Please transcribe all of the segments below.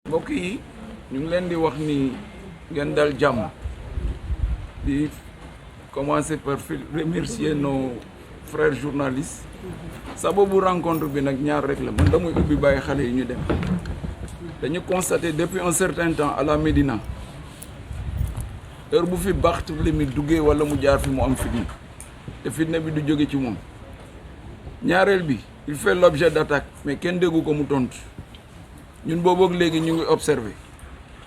mbokk yi ñu ngi leen di wax ni ngeen dal jàmm di commencer par remercier nos frères journalistes sababu rencontre bi nag ñaar rek la man damay ubbi bàyyi xale yi ñu dem dañu constater depuis un certain temps à la Médina heure bu fi Barthélémy duggee wala mu jaar fi mu am fitna te fitna bi du jóge ci moom ñaareel bi il fait l'objet d'attaque mais kenn déggu ko mu tontu ñun booboog léegi ñu ngi observer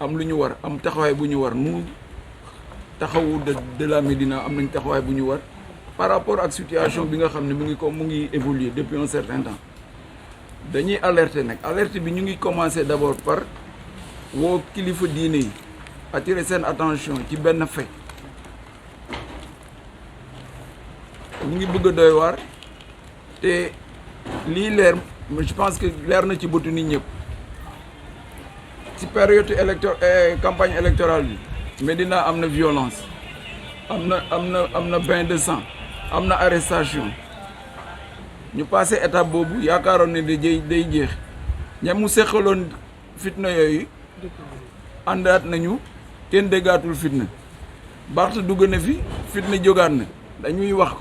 am lu ñu war am taxawaay bu ñu war nu taxawu de la Médina am nañ taxawaay bu ñu war par rapport ak situation bi nga xam ne mu ngi évoluer depuis un certain temps dañuy alerter nag alerte bi ñu ngi commencer d'abord par woo kilifa diine yi attirer seen attention ci benn fait ñu ngi bëgg a doy waar te lii leer je pense que leer na ci bëtu nit ñëpp ci période campagne électorale bi Médina am na violence am na bain de sang am na arrestation ñu passé étape boobu yaakaaroon ne day jeex ña mu seqaloon fitna yooyu àndaat nañu kenn déggaatul fitna Barth dugg na fi fitna jógaat na dañuy wax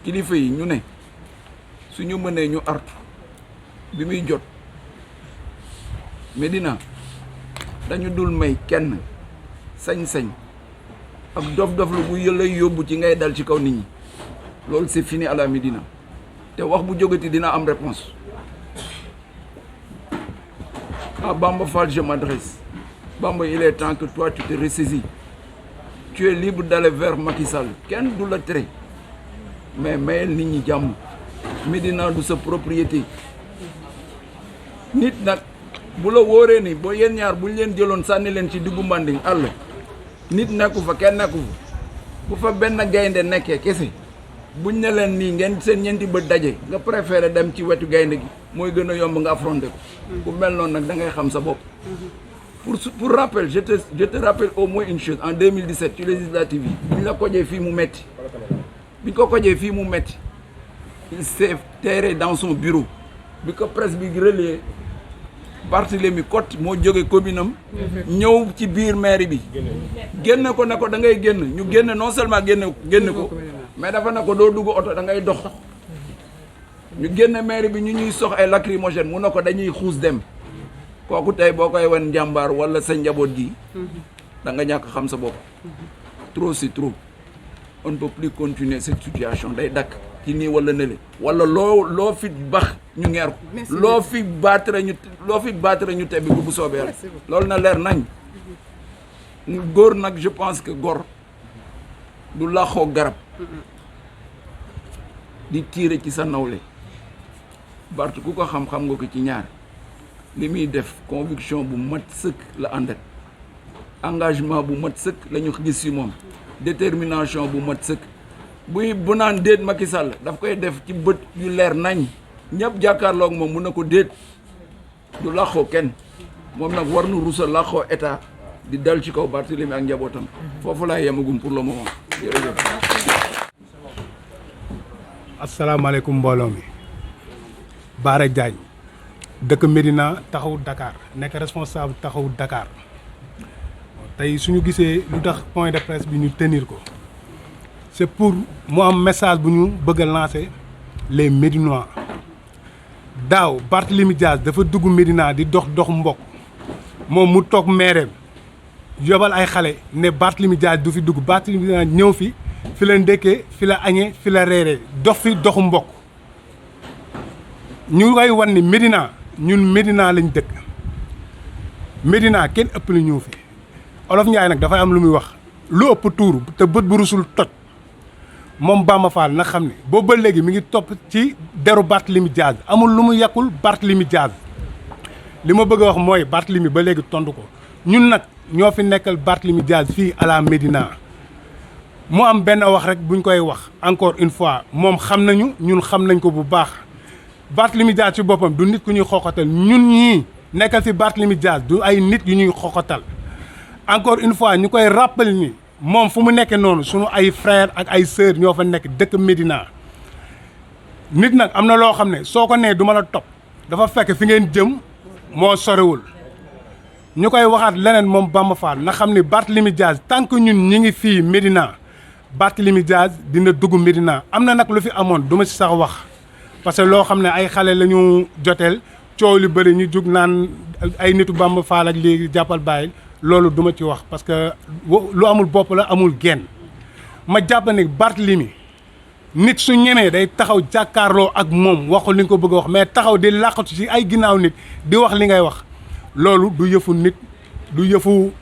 kilifa yi ñu ne suñu mënee ñu artu bi muy jot Médina dañu dul may kenn sañ-sañ ak dof-dof lu bu lay yóbbu ci ngay dal ci kaw nit ñi loolu c'est fini à la Médina te wax bu jógati dina am réponse à Bamba Fall je m'adresse Bamba il est temps que toi tu te ressaisis tu es libre d'aller vers Macky Sall kenn du la tere mais mayel nit ñi jàmm Médina du sa propriété nit nag bu la wóoree ni boo yéen ñaar buñ leen jëloon sànni leen ci diggu Manding àll nit nekku fa kenn nekku fa bu fa benn gaynde nekkee kese buñ ne leen nii ngeen seen ñeenti bët daje nga préféré dem ci wetu gaynde gi mooy gën a yomb nga affronter ko ku mel noonu nag da ngay xam sa bopp pour rappel je te rappelle au moins une chose en 2017 ci législative yi biñ la kojee fii mu metti biñ ko kojee fii mu metti il s'est terré dans son bureau bi ko presse bi relayé Barthélémy Cott moo jóge commune am ñëw ci biir mairie bi génn ko ne ko da ngay génn ñu génn non seulement génn ko mais dafa ne ko doo dugg oto da ngay dox ñu génn mairie bi ñu ñuy sox ay lacrymogène mu ne ko dañuy xuus dem kooku tey boo koy wan njàmbaar wala sa njaboot gi da nga ñàkk xam sa bopp trop c'est trop on ne peut plus continuer cette situation day dakk ci nii wala nële wala loo fi bax ñu ngeer ko loo fi baatare ñu tebbi ko bu soobee rek loolu na leer nañ góor nag je pense que góor du laxoo garab di tiire ci sa nawle Barth ku ko xam-xam nga ko ci ñaar li muy def conviction bu mat sëkk la àndat engagement bu mat sëkk la ñu gis ci moom détermination bu mat sëkk bu naan déet Macky Sall daf koy def ci bët yu leer nañ ñëpp jàkkaarloog moom mun na ko déet du làqoo kenn moom nag war nu rusa làqoo état di dal ci kaw Barthélémy ak njabootam foofu laay yemagum pour le moment jërëjëf. asalaamaaleykum mbooloo mi Bara Diagne dëkk Médina taxawu Dakar nekk responsable taxawu Dakar tey suñu gisee lu tax point de presse bi ñu tenir ko c'est pour mu am message bu ñu bëgg a lancer les Médinois daaw Barthélémy Dias dafa dugg Médina di dox mbokk moom mu toog meereem yobal ay xale ne Barthélémy Dias du fi dugg Barthélémy Dias ñëw fi la ndekkee fi la añee fi la reeree dox fi doxu mbokk ñu koy wan ni Médina ñun Médina lañ dëkk Médina kenn ëpp la ñëw fi Olof Njaay nag dafay am lu muy wax lu ëpp tuuru te bët bu rusul toj moom Bamba Fall na xam ne boobu ba léegi mi ngi topp ci deru Barthélémy Dias amul lu mu yàqul Barthélémy Dias li ma bëgg a wax mooy Barthélémy ba léegi tontu ko ñun nag ñoo fi nekkal Barthélémy Dias fii à la Médina mu am benn wax rek buñ koy wax encore une fois moom xam nañu ñun xam nañ ko bu baax Barthélémy Dias ci boppam du nit ku ñuy xoxatal ñun ñii nekkal fi Barthélémy Dias du ay nit yu ñuy xoxatal encore une fois ñu koy rappel ni moom fu mu nekkee noonu sunu ay frères ak ay sœurs ñoo fa nekk dëkk Médina nit nag am na loo xam ne soo ko nee du ma la topp dafa fekk fi ngeen jëm moo sorewul ñu koy waxaat leneen moom Bamba Fall na xam ni Barthélémy Dias tant que ñun ñi ngi fii Médina Barthélémy Dias dina dugg Médina am na nag lu fi amoon du ma si sax wax parce que loo xam ne ay xale la ñu joteel coow li bëri ñu jug naan ay nitu Bamba Fall ak léegi jàppal bàyyil loolu du ma ci wax parce que lu amul bopp la amul genn ma jàpp ne Barthélémy nit su ñemee day taxaw jàkkaarloo ak moom waxul li nga ko bëgg a wax mais taxaw di làqatu ci ay ginnaaw nit di wax li ngay wax loolu du yëfu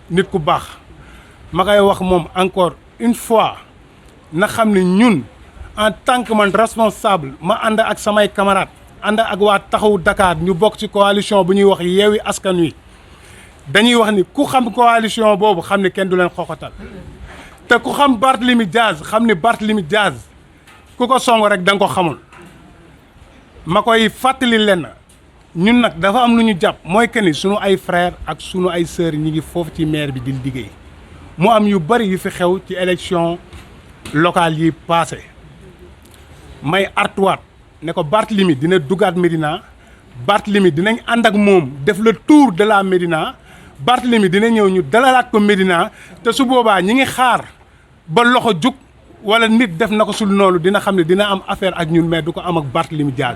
nit ku baax ma koy wax moom encore une fois na xam ne ñun en tant que man responsable ma ànd ak samay camarades ànd ak waa taxawu Dakar ñu bokk ci coalition bu ñuy wax Yewwi Askan Wi dañuy wax ni ku xam coalition boobu xam ne kenn du leen xoxatal te ku xam Barthélémy Dias xam ne Barthélémy Dias ku ko song rek da nga ko xamul ma koy fàttali leen ñun nag dafa am lu ñu jàpp mooy que ni sunu ay frères ak sunu ay sœurs ñi ngi foofu ci maire bi di liggéey mu am yu bari yu fi xew ci élection locale yi passé may artuwaat ne ko Barthélémy dina dugaat Médina Barthélémy dinañ ànd ak moom def le tour de la Médina Barthélémy dina ñëw ñu dalalaat ko Médina te su boobaa ñi ngi xaar ba loxo jug wala nit def na ko sul noonu dina xam ne dina am affaire ak ñun mais du ko am ak Barthélémy Dias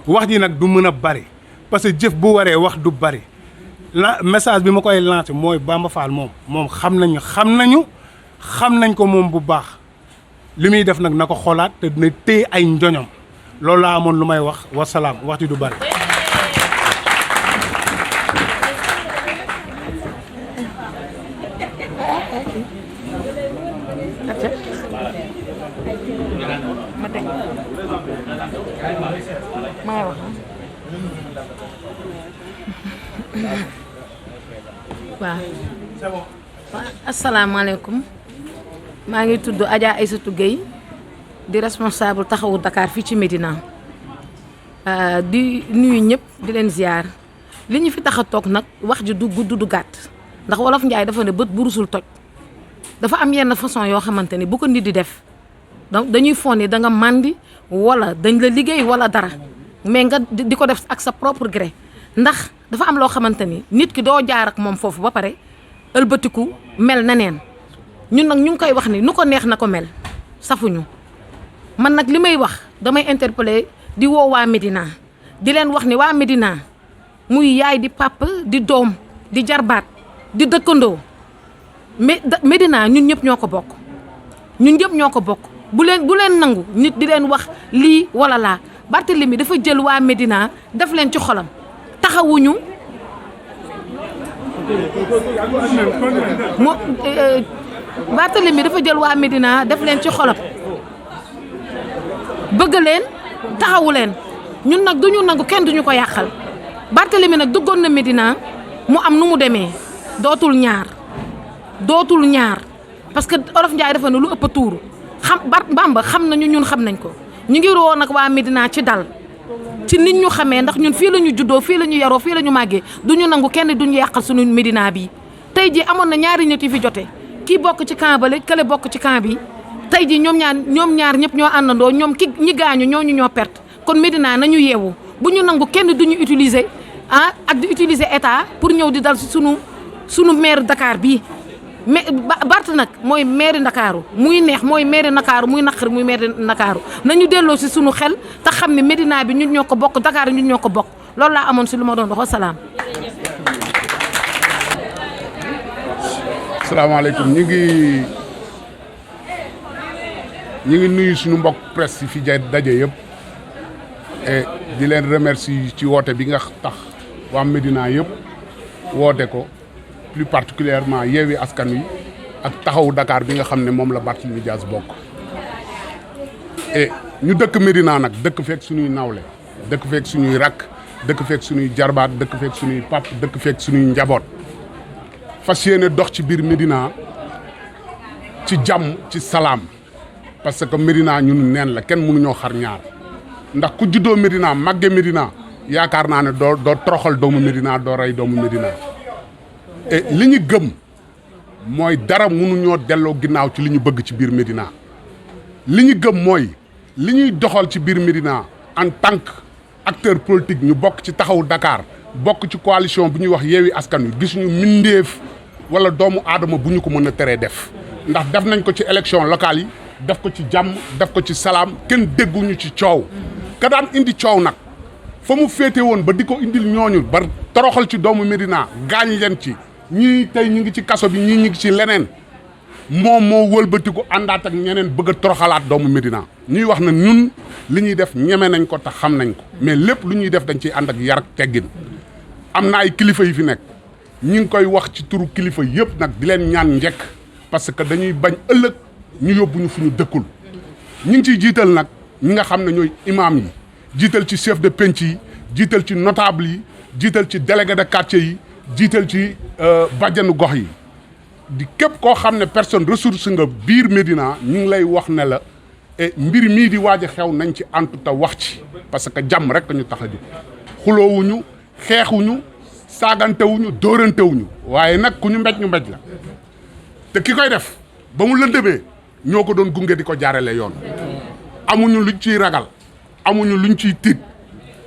wax ji nag du mën a bari parce que jëf bu waree wax du bari la message bi ma koy lancé mooy Bamba Fall moom xam nañ ko moom bu baax li muy def nag na ko xoolaat te dina téye ay njoñom loolu laa amoon lu may wax wasalaam wax ji du bari. waaw asalaamaaleykum maa ngi tudd Adja Aïssatou Gueye di responsable taxawu Dakar fii ci Médina di nuyu ñëpp di leen ziar li ñu fi tax a toog nag wax ji du gudd du gàtt ndax wolof Njaay dafa ne bët bu rusul toj dafa am yenn façon yoo xamante ni bu ko nit di def donc dañuy foog ni da nga màndi wala dañ la liggéey wala dara mais nga di ko def ak sa propre gré ndax dafa am loo xamante ni nit ki doo jaar ak moom foofu ba pare ëlbatiku mel na neen ñun nag ñu ngi koy wax ni nu ko neex na ko mel safuñu man nag li may wax damay interpeller di woo waa Médina di leen wax ni waa Médina muy yaay di papa di doom di jarbaat di dëkkandoo Médina ñun ñëpp ñoo ko bokk bu leen nangu nit di leen wax lii wala laa Barthélémy dafa jël waa Médina def leen ci xolam taxawuñu Barthélémy dafa jël waa Médina def leen ci xolam bëgg leen taxawu leen ñun nag duñu nangu kenn duñu ko yàqal Barthélémy nag duggoon na Médina mu am nu mu demee dootul ñaar parce que Olof Njaay dafa ne lu ëpp tuuru Bamba xam nañu ñun xam nañ ko ñu ngi woo nag waa Médina ci dal ci nit ñu xamee ndax ñun fii la ñu juddoo fii la ñu yaroo fii la ñu màggee du ñu nangu kenn duñu yàqal suñu Médina bi tey jii amoon na ñaari nit yu fi jote kii bokk ci camp bale kële bokk ci camp bi tey jii ñoom ñaar ñëpp ñoo àndandoo ñoom ñi gaañu ñoo perte kon Médina nañu yeewu bu ñu nangu kenn duñu utiliser ak di utiliser état pour ñëw di dal si sunu maire Dakar bii mais Bart nag mooy maire Ndakaaru muy neex mooy maire Ndakaaru muy naqari muy maire Ndakaaru nañu delloo si sunu xel te xam ne Médina bi ñun ñoo ko bokk Dakar ñun ñoo ko bokk loolu laa amoon si lu ma doon wax salaam. salaamaaleykum ñu ngi nuyu suñu mbokk presse yi fi daje yëpp et di leen remercier ci woote bi nga tax waa Médina yëpp woote ko plus particulièrement Yewwi Askan Wi ak taxawu Dakar bi nga xam ne moom la Barthélémy Dias bokk et ñu dëkk Médina nag dëkk fekk suñuy nawle dëkk fekk suñuy rakk dëkk fekk suñuy jarbaat dëkk fekk suñuy pap dëkk fekk suñuy njaboot fas yéene dox ci biir Médina ci jàmm ci salaam parce que Médina ñun neen la kenn mënuñoo xar ñaar ndax ku juddoo Médina màgge Médina yaakaar naa ne doo toroxal doomu Médina doo rey doomu Médina et li ñu gëm mooy dara mënuñoo delloo ginnaaw ci li ñu bëgg ci biir Médina li ñu gëm mooy li ñuy doxal ci biir Médina en tant que acteur politique ñu bokk ci taxawu Dakar bokk ci coalition bu ñuy wax Yewwi Askan Wi gisuñu mindeef wala doomu aadama bu ñu ko mën a teree def ndax def nañ ko ci élection locale yi def ko ci jàmm def ko ci salaam kenn dégguñu ci coow ka daan indi coow nag fa mu féete woon ba di ko indil ñooñu ba toroxal ci doomu Médina gaañ leen ci ñii tey ñu ngi ci kaso bi ñii ñu ngi ci leneen moom moo wëlbatiku àndaat ak ñeneen bëgg a toroxalaat doomu Médina ñuy wax na ñun li ñuy def ñeme nañ ko te xam nañ ko mais lépp lu ñuy def dañ ciy ànd ak yar ak teggin am na ay kilifa yi fi nekk ñi ngi koy wax ci turu kilifa yëpp nag di leen ñaan njëkk parce que dañuy bañ ëllëg ñu yóbbu ñu fu ñu dëkkul ñi ngi ciy jiital nag ñi nga xam ne ñooy imam yi jiital ci chef de penc yi jiital ci notable yi jiital ci délégué de quartier yi jiital ci bàjjanu gox yi di képp koo xam ne personne ressource nga biir Médina ñu ngi lay wax ne la mbir mii di waaj a xew nañ ci antu te wax ci parce que jàmm rek ñu tax a jóg xuloowuñu xeexuñu saagantewuñu dóorantewuñu waaye nag ku ñu mbéj ñu mbéj la te ki koy def ba mu lëndëmee ñoo ko doon gunge di ko jaarale yoon amuñu luñ ciy ragal amuñu luñ ciy tiit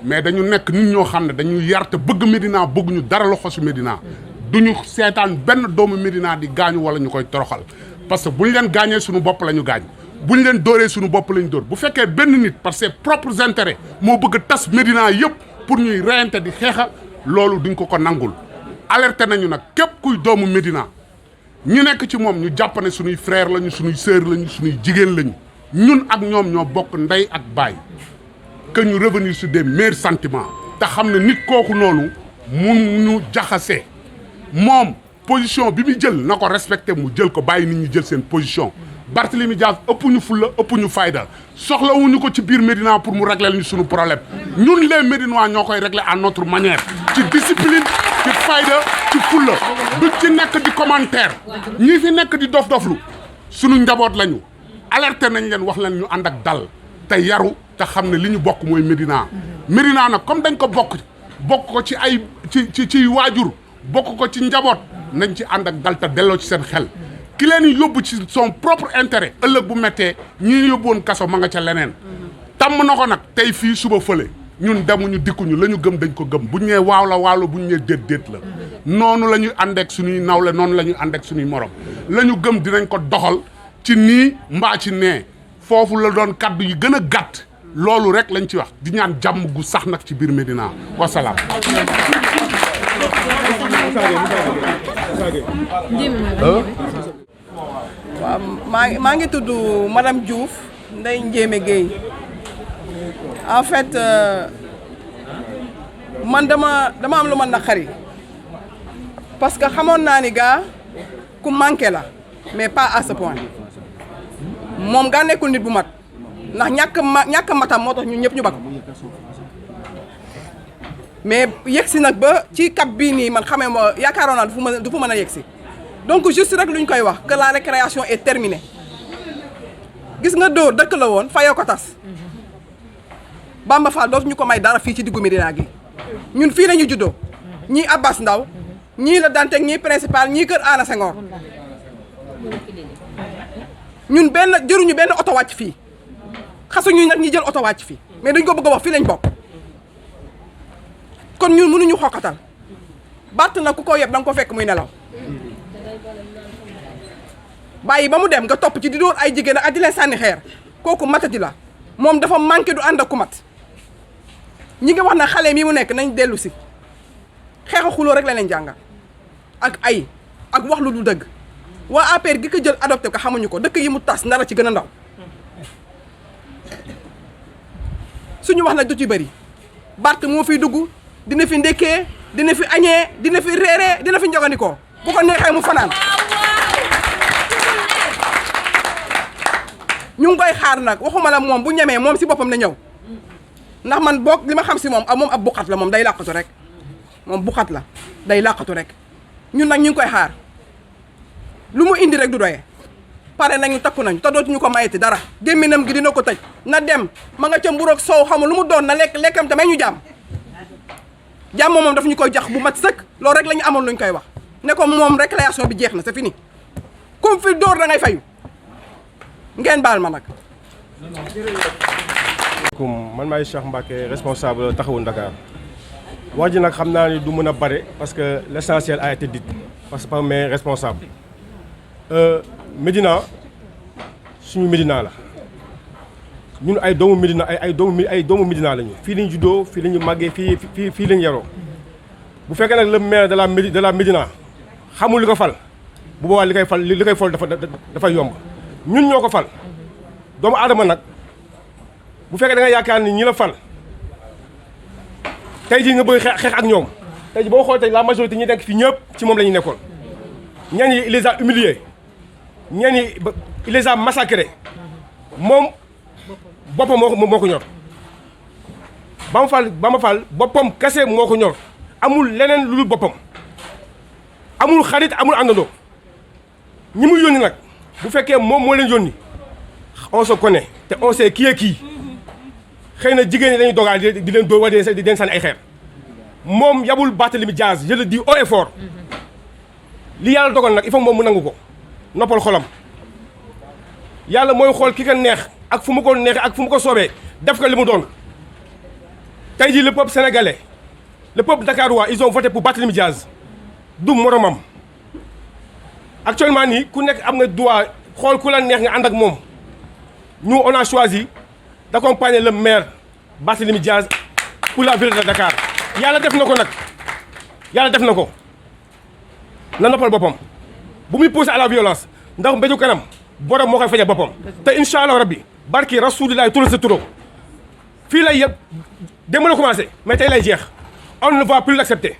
mais dañu nekk nit ñoo xam ne dañuy yar te bëgg Médina bëgguñu dara loxo si Médina duñu seetaan benn doomu Médina di gaañu wala ñu koy toroxal parce que buñ leen gaañee suñu bopp la ñu gaañ buñ leen dóoree suñu bopp la ñu dóor bu fekkee benn nit par ses propres intérêts moo bëgg a tas Médina yëpp pour ñuy reyante di xeexa loolu duñ ko nangul alerté nañu nag képp kuy doomu Médina ñu nekk ci moom ñu jàpp ne suñuy frère lañu suñuy sœur lañu suñuy jigéen lañu ñun ak ñoom ñoo bokk ndey ak baay que ñu revenir sur des meilleurs sentiments te xam ne nit kooku noonu mu ñu jaxase moom position bi mu jël na ko respecté mu jël ko bàyyi nit ñi jël seen position Barthélémy Dias ëpp ñu fulla ëpp ñu fayda soxlawuñu ko ci biir Médina pour mu régler ñu suñu problème ñun les Médinois ñoo koy régler à notre manière ci discipline ci fayda ci fulla du ci nekk di commentaire ñii fi nekk di dof-doflu suñu njaboot lañu alerté nañ leen wax leen ñu ànd ak dal te yaru te xam ne li ñu bokk mooy Médina Médina nag comme dañ ko bokk ko ci ay ci waajur bokk ko ci njaboot nañ ci ànd ak dal te delloo ci seen xel ki leen yóbbu ci son propre intérêt ëllëg bu méttee ñi yóbbuwoon kaso ma nga ca leneen tàmm na ko nag tey fii suba fële ñun demuñu dikkuñu la ñu gëm dañ ko gëm bu ñu nee waaw la bu ñu nee déet la noonu la ñuy ànd ak suñuy nawle noonu la ñuy ànd ak suñuy morom la ñu gëm dinañ ko doxal ci nii mbaa ci nee foofu la doon kaddu yi gën a gàtt loolu rek lañ ci wax di ñaan jàmm gu sax nag ci biir Médina wasalaam. waaw maa ngi tudd madame Diouf Ndeye Ndiémé Guèye en fait man dama am lu ma naqari parce que xamoon naa ni gaa ku manqué la mais pas à ce point moom gaa nekkul nit bu mat ndax ñàkk matam moo tax ñun ñëpp ñu bako mais yegsi nag ba ci cap bii nii man xamee ma yaakaaroon naa du fu mën a yegsi donc juste rek lu ñu koy wax que la récréation est terminée gis nga dóor dëkk la woon fayoo ko tas Bamba Fall dootu ñu ko may dara fii ci diggu Médina gi ñun fii la ñu juddoo ñii Abbas Ndaw ñii la Dantec ñii principal ñii kër Anna Senghor ñun jëruñu benn oto wàcc fii xasuñu nag ñi jël oto wàcc fii mais dañ ko bëgg a wax fii lañ bokk kon ñun mënuñu xokkatal Bart na ku ko yeb da nga ko fekk muy nelaw bàyyi ba mu dem nga topp ci di dóor ay jigéen ak di leen sànni xeer kooku matati la moom dafa manqué du ànd ak ku mat ñi nga wax na xale mi mu nekk nañ dellu si xeexa xuloo rek la leen jàngal ak wax lu du dëgg waa APR gi ko jël adopté ko xamuñu ko dëkk yi mu tas ndara ci gën a ndaw suñu wax nag du ci bëri Bart moo fiy dugg dina fi ndekkee dina fi añee dina fi reeree dina fi njogandikoo bu ko neexee mu fanaan ñu ngi koy xaar nag waxuma la moom bu ñemee moom si boppam na ñëw ndax man boog li ma xam si moom moom ab buqat la moom day làqatu rek moom buqat la day làqatu rek ñun nag ñu ngi koy xaar lu mu indi rek du doyee pare nañu takku nañu te dootuñu ko mayeti dara gémminam gi dina ko tëj na dem ma nga ca mburoog soow xamul lu mu doon na lekkam te may ñu jàmm jàmm moom daf ñu koy jax bu mat sëkk loolu rek la ñu amoon lu ñu koy wax ne ko moom récréation bi jeex na c'est fini kum fi dóor da ngay fayu ngeen baal ma nag. man maay Cheikh Mbacké responsable taxawu Dakar wax ji nag xam naa ni du mën a bare parce que l'essentiel a été dit parce que par mes responsables Médina suñu Médina la ñun ay doomu Médina ay doomu Médina lañu fii lañu juddoo fii lañu màggee fii lañu yaroo bu fekkee nag le maire de la Médina xamul li ko fal bu boobaa li koy fal dafa yomb ñun ñoo ko fal doomu aadama nag bu fekkee da nga yaakaar ni ñi la fal tey jii nga bëgg xeex ak ñoom tey jii boo xoolee tey la majorité ñi nekk fii ñëpp ci moom la ñu nekkoon ñenn yi il les a humiliés ñenn yi il les a massacrés moom boppam moo ko ñor ba ma fal boppam kese moo ko ñor amul leneen lu dul boppam amul xarit amul àndandoo ñi mu yónni nag bu fekkee moom moo leen yónni on se connaît te on sait qui est qui xëy na jigéen ñi dañuy dogal di leen dóor wala di leen sànni ay xeer moom yabul Barthélémy Dias je le dis haut et fort li yàlla dogal nag il faut moom mu nangu ko noppal xolam yàlla mooy xool ki ka neex ak fu mu ko neexee ak fu mu ko soobee def ko li mu doon tey jii le peuple sénégalais le peuple dakarois ils ont voté pour Barthélémy Dias du moromam actuellement nii ku nekk am nga droit xool ku la neex nga ànd ak moom nous on a choisi d'accompagner le maire Barthélémy Dias pour la ville de Dakar yàlla def na ko nag yàlla def na ko na noppal boppam bu muy pousser à la violence ndax mbéju kanam borom moo koy fajal boppam te incha allah rabbi barki rasulillahi tula sa turo fii lay yëpp démb la commencé mais tey lay jeex on ne va plus l'accepter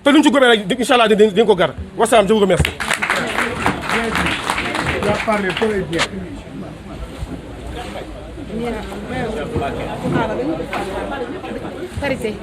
te luñ ci gomee nag incha allah dañ ko gar wasalaam je vous remercie. Parité.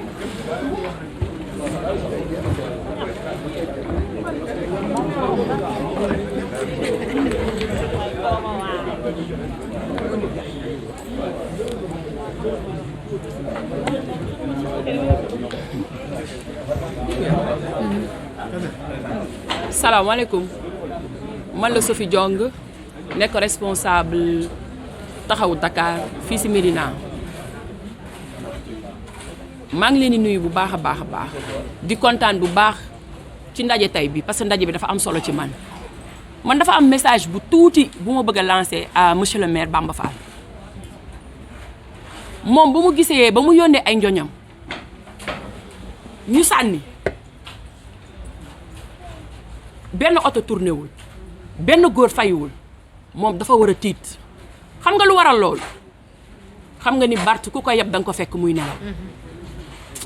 salaamaaleykum man la Sophie Diong nekk responsable taxawu Dakar fii ci Médina maa ngi leen di nuyu bu baax a baax di kontaan bu baax ci ndaje tey bi parce que ndaje bi dafa am solo ci man dafa am message bu tuuti bu ma bëgg a lancer à monsieur le maire Bamba Fall moom bu mu gisee ba mu yónnee ay njoñam ñu sànni benn oto tourné wul benn góor fayiwul moom dafa war a tiit xam nga lu waral loolu xam nga ni Bart ku ko yeb da nga ko fekk muy nelaw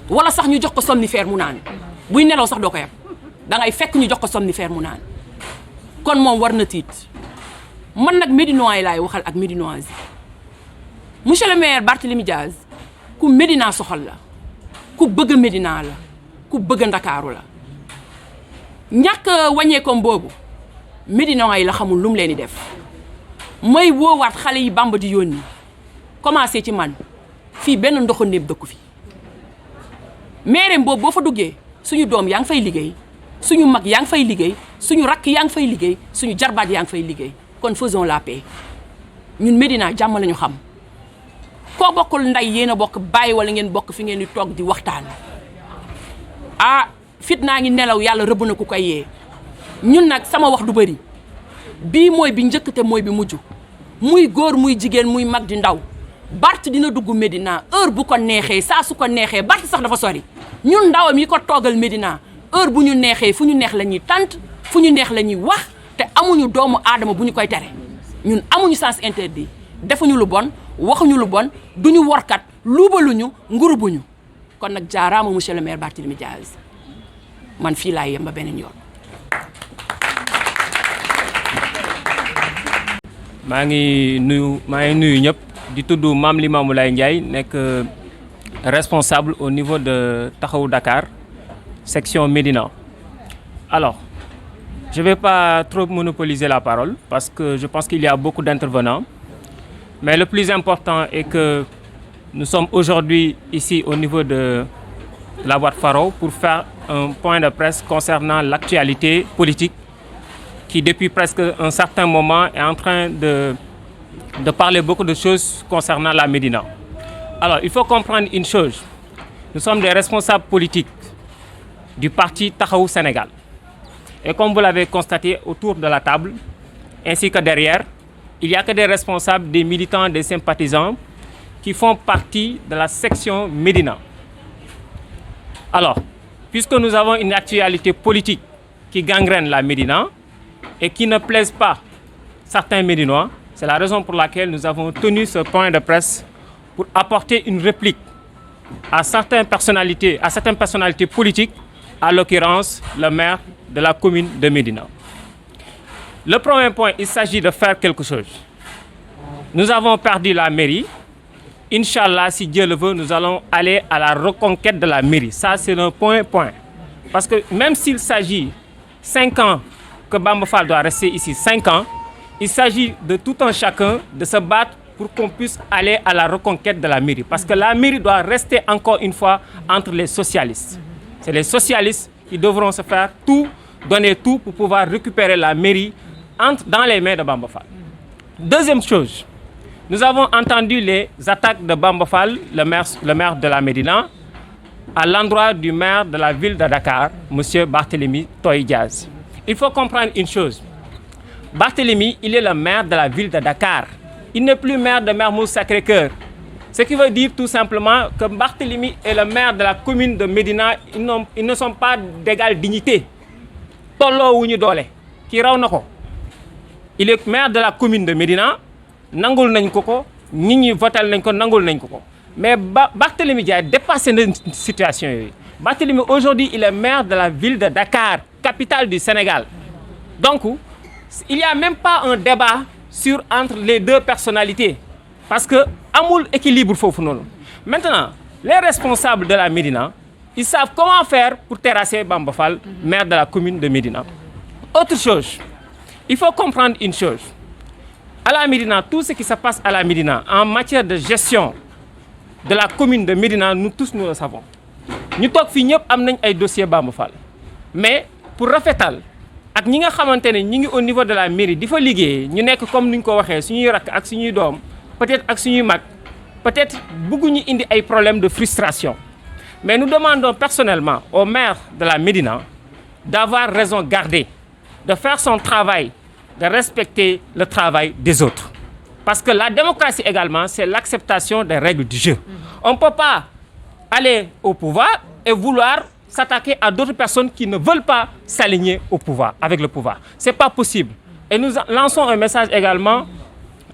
wala sax ñu jox ko somnifère mu naan buy nelaw sax doo ko yeb da ngay fekk ñu jox ko somnifère mu naan kon moom war na tiit man nag médinois yi laay waxal ak médinoise yi monsieur le maire Barthélémy Dias ku Médina soxal la ku bëgg Médina la ku bëgg Ndakaaru la ñàkk wàññeekoom boobu médinois yi la xamul lu mu leen di def mooy woowaat xale yi Bamba di yónni commencé ci man fii benn ndoxandéem dëkku fi maire boobu boo fa duggee suñu doom yaa ngi fay liggéey suñu mag yaa ngi fay liggéey suñu rakk yaa ngi fay liggéey suñu jarbaat yaa ngi fay liggéey kon faisons la paix ñun Médina jàmm lañu xam koo bokkul nday yéen a bokk bàyyi wala ngeen bokk fi ngeen di toog di waxtaan fit naa ngi nelaw yàlla rëbb na ku koy yee ñun nag sama wax du bëri bii mooy bi njëkk te mooy bi mujj muy góor muy jigéen muy mag di ndaw Bart dina dugg Médina heure bu ko neexee saa su ko neexee Bart sax dafa sori ñun ndawam yi ko toogal Médina heure bu ñu neexee fu ñu neex la ñuy tant fu ñu neex la ñuy wax te amuñu doomu aadama bu ñu koy tere ñun amuñu sens interdit defuñu lu bon waxuñu lu bon duñu workat luubaluñu ngurubuñu kon nag jaaraama monsieur le maire Barthélémy Dias man fii laay yem ba beneen yoon. maa ngi nuyu ñëpp di tudd Mame Limamou Laye Ndiaye nekk responsable au niveau de Taxawu Dakar section Médina. Alors je vais pas trop monopoliser la parole parce que je pense qu'il y a beaucoup d'intervenants mais le plus important est que nous sommes aujourd'hui ici au niveau de la boîte Faro pour faire un point de presse concernant l'actualité politique qui depuis presque un certain moment est en train de parler beaucoup de choses concernant la Médina. Alors, il faut comprendre une chose. Nous sommes des responsables politiques du parti Taxawu Sénégal. Et comme vous l'avez constaté autour de la table, ainsi que derrière, il n'y a que des responsables, des militants, des sympathisants qui font partie de la section Médina. Alors, puisque nous avons une actualité politique qui gangrène la Médina et qui ne plaise pas certains Médinois, c'est la raison pour laquelle nous avons tenu ce point de presse pour apporter une réplique à certaines personnalités politiques, à l'occurrence le maire de la commune de Médina. Le premier point, il s'agit de faire quelque chose. Nous avons perdu la mairie. Inch'Allah, si Dieu le veut, nous allons aller à la reconquête de la mairie. Ça, c'est un point. Parce que même s'il s'agit 5 ans que Bamba Fall doit rester ici, 5 ans, il s'agit de tout un chacun de se battre pour qu'on puisse aller à la reconquête de la mairie. Parce que la mairie doit rester encore une fois entre les socialistes. C'est les socialistes qui devront se faire tout, donner tout pour pouvoir récupérer la mairie dans les mains de Bamba Fall. Deuxième chose, nous avons entendu les attaques de Bamba Fall, le maire de la Médina, à l'endroit du maire de la ville de Dakar, M. Barthélémy Toye Dias. Il faut comprendre une chose. Barthélémy, il est le maire de la ville de Dakar. Il n'est plus maire de Mermoz Sacré-Cœur. Ce qui veut dire tout simplement que Barthélémy est le maire de la commune de Médina. Ils ne sont pas d'égale dignité. Tolo wuñu doole ki raw nako. Il est maire de la commune de Médina. Nangul nañ ko nit ñi votal nañ ko nangul nañ ko. Mais Barthélémy Dias a dépassé une situation. Barthélémy aujourd'hui, il est maire de la ville de Dakar, capitale du Sénégal. Donc, il n'y a même pas un débat entre les deux personnalités. Parce que amul équilibre fofu non. Maintenant, les responsables de la Médina, ils savent comment faire pour terrasser Bamba Fall, maire de la commune de Médina. Autre chose, il faut comprendre une chose. À la Médina, tout ce qui se passe à la Médina en matière de gestion de la commune de Médina, nous tous nous le savons. Nous tok fi ñep am nañ ay dossier Bamba Fall. Mais pour rafetal ak ñi nga xamantene ñi ngi au niveau de la mairie difa liggéey ñu nekk comme niñ ko waxé suñuy rak ak suñuy doom peut-être ak suñuy mag peut-être bëgguñu indi ay problèmes de frustration. Mais nous demandons personnellement au maire de la Médina d'avoir raison gardée, de faire son travail, de respecter le travail des autres. Parce que la démocratie également, c'est l'acceptation des règles du jeu. On ne peut pas aller au pouvoir et vouloir s'attaquer à d'autres personnes qui ne veulent pas s'aligner au pouvoir, avec le pouvoir. Ce n'est pas possible. Et nous lançons un message également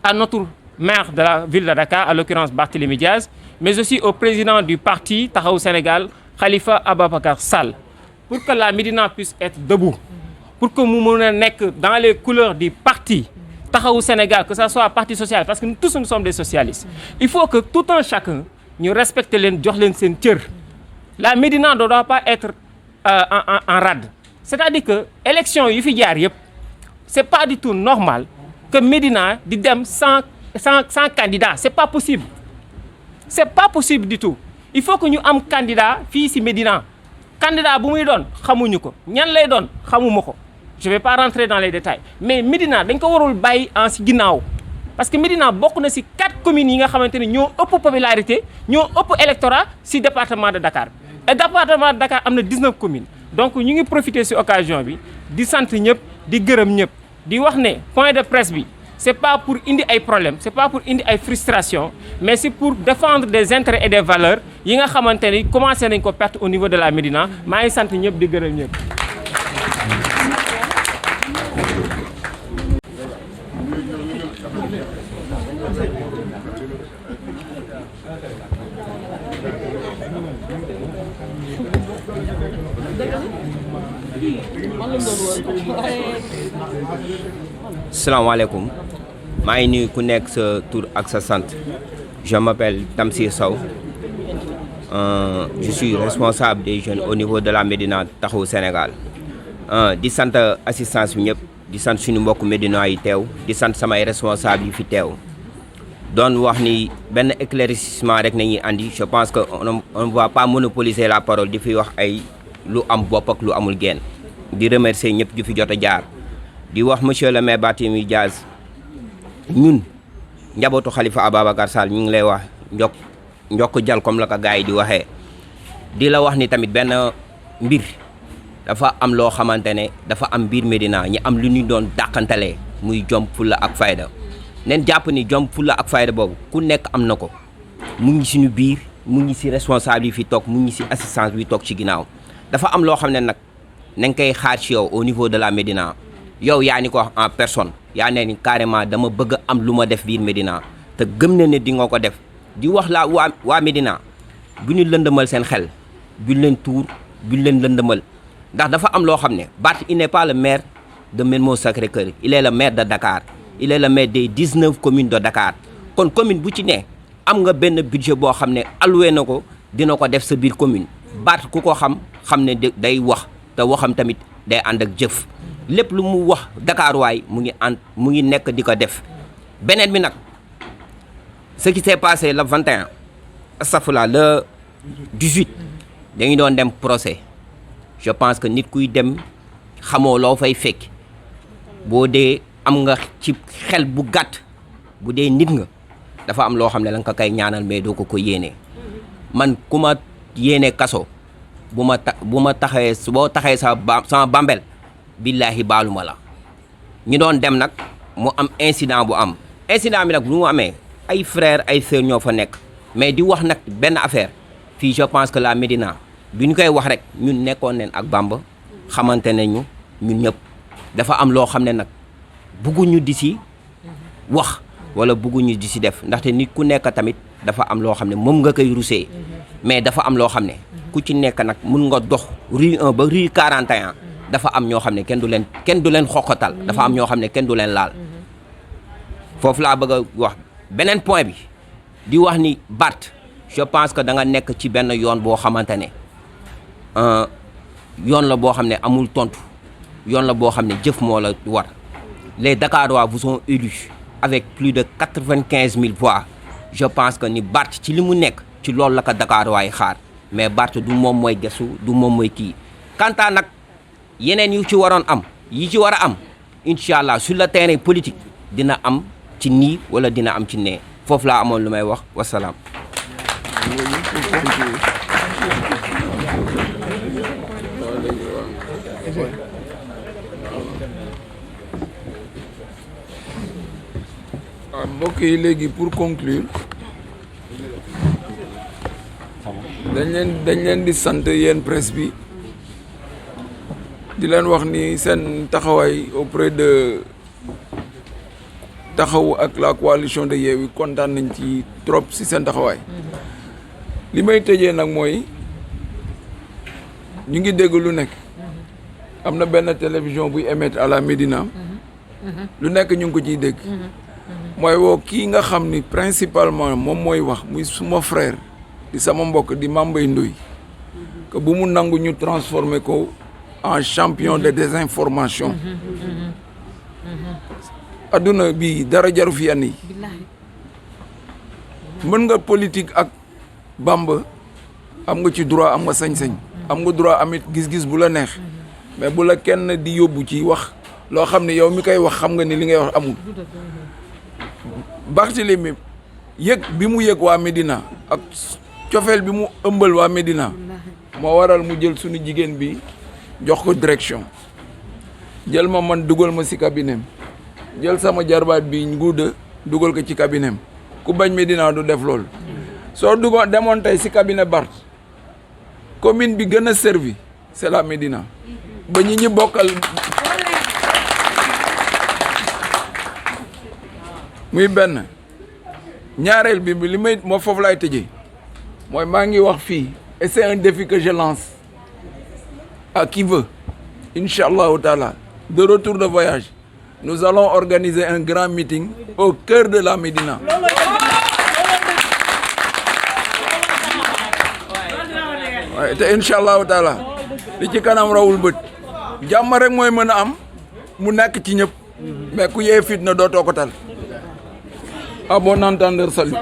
à notre maire de la ville de Dakar, à l'occurrence Barthélémy Dias, mais aussi au président du parti Taxawu Sénégal, Khalifa Ababacar Sall, pour que la Médina puisse être debout, pour que nous soyons dans les couleurs du parti Taxawu Sénégal, que ce soit un parti social, parce que nous tous nous sommes des socialistes. Il faut que tout un chacun nous respecte les jox leen sen cër. La Médina ne doit pas être en rade. C'est-à-dire que l'élection yi fi jaar yépp, c'est pas du tout normal que Médina di dem sans candidat. C'est pas possible. C'est pas possible du tout. Il faut que nous ayons un candidat ici à Médina. Candidat bu muy doon xamuñu ko. Ñan lay doon xamumako. Je ne vais pas rentrer dans les détails. Mais Médina dañ ko warul bàyyi en si ginnaaw. Parce que Médina bokk na ci 4 communes yi nga xamanteni ñoo ëpp popularité, ñoo ëpp électorat ci département de Dakar. Et département de Dakar amna 19 communes. Donc ñu ngi profiter ci occasion bi di sant ñëpp, di gërëm ñëpp, di wax né point de presse bi c'est pas pour indi ay problèmes, c'est pas pour indi ay frustrations, mais c'est pour défendre des intérêts et des valeurs yi nga xamanteni commencé nañ ko perdre au niveau de la Médina. Ma ngi sant ñëpp di gërëm ñëpp. Salaamaaleykum maa ngi nuyu ku nekk sa tur ak sa sant. Je m'appelle Tamsir Sow. Je suis responsable des jeunes au niveau de la Médina Taxawu Sénégal. Di sant assistance bi ñëpp di sant suñu mbokk Médina yi teew di sant samay responsable yi fi teew. Doon wax ni benn éclaircissement rek nañuy andi. Je pense que on ne va pas monopoliser la parole di fi wax ay lu am bopp ak lu amul genn. Di remercier ñëpp ju fi jot a jaar. di wax monsieur le maire Barthélémy Dias ñun njabootu Khalifa Ababacar Sall ñu ngi lay wax njokk jal comme la ko gars yi di waxee di la wax ni tamit benn mbir dafa am loo xamante ne dafa am biir Médina ñi am lu ñu doon dàqantalee muy jom fulla ak fayda neen jàpp ni jom fulla ak fayda boobu ku nekk am na ko mu ngi suñu biir mu ngi si responsable yi fi toog mu ngi si assistance bi toog ci ginnaaw dafa am loo xam ne nag nañ koy xaar ci yow au niveau de la Médina yow yaa ni ko wax en personne yaa ne ni carrément dama bëgg am lu ma def biir Médina te gëm na ne di nga ko def di wax la waa Médina bu ñu lëndëmal seen xel buñ leen tuur buñ leen lëndëmal ndax dafa am loo xam ne Barth il n'est pas le maire de Mermoz Sacré-Cœur il est le maire de Dakar il est le maire des 19 communes de Dakar kon commune bu ci ne am nga benn budget boo xam ne alloué na ko dina ko def sa biir commune Barth ku ko xam ne day wax te waxam tamit day ànd ak jëf lépp lu mu wax Dakar waay mu ngi nekk di ko def beneen bi nag ce qui s'est passé le 21 astafurlah le 18 dañu doon dem procès je pense que nit kuy dem xamoo loo fay fekk boo dee am nga ci xel bu gàtt bu dee nit nga dafa am loo xam ne la nga ko koy ñaanal mais doo ko yéene man ku ma yéene kaso bu ma taxee boo taxee sama bambel billaahi baaluma la ñu doon dem nag mu am incident bu am incident bi nag bu mu amee ay frères ay sœurs ñoo fa nekk mais di wax nag benn affaire fii je pense que la Médina bi ñu koy wax rek ñun nekkoon neen ak Bamba xamante nañu ñun ñëpp dafa am loo xam ne nag bugguñu di si wax wala bugguñu di si def ndaxte nit ku nekk tamit dafa am loo xam ne moom nga koy rusee mais dafa am loo xam ne ku ci nekk nag mun nga dox rue 1 ba rue 41 dafa am ñoo xam ne kenn du leen xoqatal dafa am ñoo xam ne kenn du leen laal foofu laa bëgg a wax beneen point bi di wax ni Barth je pense que da nga nekk ci benn yoon boo xamante ne yoon la boo xam ne amul tontu yoon la boo xam ne jëf moo la war les Dakarois vous ont élus avec plus de 95 000 voix je pense que ni Barth ci li mu nekk ci loolu la ko Dakarois yi xaar mais Barth du moom mooy gesu du moom mooy kii quant à nag yeneen yu ci waroon am yi ci war a am incha allah sur le terrain politique dina am ci nii wala dina am ci nee foofu laa amoon lu may wax wasalaam. mbokk yi léegi pour conclure dañ leen di sant yéen presse bi di leen wax ni seen taxawaay auprès de taxaw ak la coalition de Yewwi kontaan nañ ci trop si seen taxawaay li may tëjee nag mooy ñu ngi dégg lu nekk am na benn télévision buy émettre à la Médina lu nekk ñu ngi ko ciy dégg mooy woo kii nga xam ni principalement moom mooy wax muy suma frère di sama mbokk di Mame Mbaye Ndoye que bu mu nangu ñu transformer ko en champion de désinformation adduna bi dara jaru fi yenn yi mën nga politique ak Bamba am nga ci droit am nga sañ-sañ am nga droit amit gis-gis bu la neex mais bu la kenn di yóbbu ci wax loo xam ne yow mi koy wax xam nga ni li ngay wax amul Barthélémy yëg bi mu yëg waa Médina ak cofeel bi mu ëmbal waa Médina moo waral mu jël suñu jigéen bi jox ko direction jël ma man dugal ma ci cabinet jël sama jarbaat bi nguuda dugal ko ci cabinet ku bañ Médina du def loolu soo dugoon demoon tey ci cabinet Barth commune bi gën a servi c'est la Médina ba ñi bokkal muy benn ñaareel bi li may moo foofu laay tëjee mooy maa ngi wax fii et c'est un défi que je lance à qui veut Inch'Allah Ta'ala de retour de voyage nous allons organiser un grand meeting au cœur de la Médina waaye te Inch'Allah Ta'ala li ci kanam rawul bët jàmm rek mooy mën a am mu nekk ci ñëpp mais ku yee fitna dootoo ko tal à bon entendeur salut